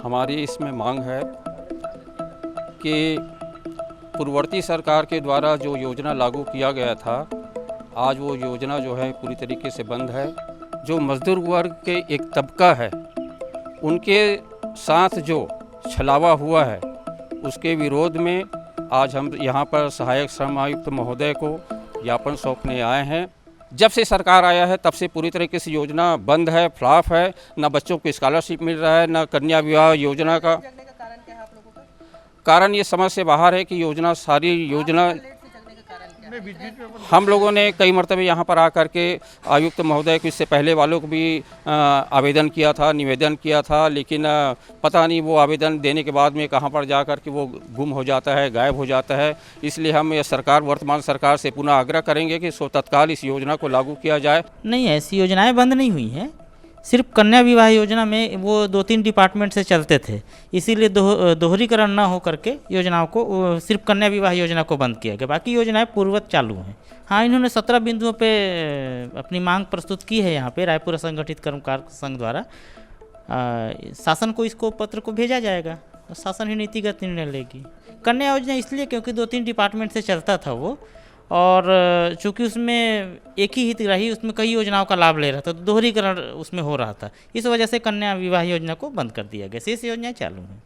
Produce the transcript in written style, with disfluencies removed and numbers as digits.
हमारी इसमें मांग है कि पूर्ववर्ती सरकार के द्वारा जो योजना लागू किया गया था, आज वो योजना जो है पूरी तरीके से बंद है। जो मज़दूर वर्ग के एक तबका है, उनके साथ जो छलावा हुआ है, उसके विरोध में आज हम यहाँ पर सहायक श्रम आयुक्त महोदय को ज्ञापन सौंपने आए हैं। जब से सरकार आया है तब से पूरी तरीके से योजना बंद है, फ्लॉप है। न बच्चों को स्कॉलरशिप मिल रहा है, न कन्या विवाह योजना का कारण ये समझ से बाहर है कि सारी योजना हम लोगों ने कई मरतबे यहाँ पर आकर के आयुक्त महोदय को, इससे पहले वालों को भी आवेदन किया था, निवेदन किया था, लेकिन पता नहीं वो आवेदन देने के बाद में कहाँ पर जा कर के वो गुम हो जाता है, गायब हो जाता है। इसलिए हम वर्तमान सरकार से पुनः आग्रह करेंगे कि तत्काल इस योजना को लागू किया जाए। नहीं, ऐसी योजनाएं बंद नहीं हुई हैं। सिर्फ कन्या विवाह योजना में वो 2-3 डिपार्टमेंट से चलते थे, इसीलिए दोहरीकरण न हो करके योजनाओं को सिर्फ कन्या विवाह योजना को बंद किया गया। बाकी योजनाएं पूर्ववत चालू हैं। हाँ, इन्होंने 17 बिंदुओं पे अपनी मांग प्रस्तुत की है यहाँ पे रायपुर असंगठित कर्मकार संघ द्वारा। शासन को इसको पत्र को भेजा जाएगा, शासन ही नीतिगत निर्णय लेगी। कन्या योजना इसलिए क्योंकि 2-3 डिपार्टमेंट से चलता था वो, और चूँकि उसमें एक ही हितग्राही उसमें कई योजनाओं का लाभ ले रहा था, तो दोहरीकरण उसमें हो रहा था। इस वजह से कन्या विवाह योजना को बंद कर दिया गया। शेष योजनाएं चालू हैं।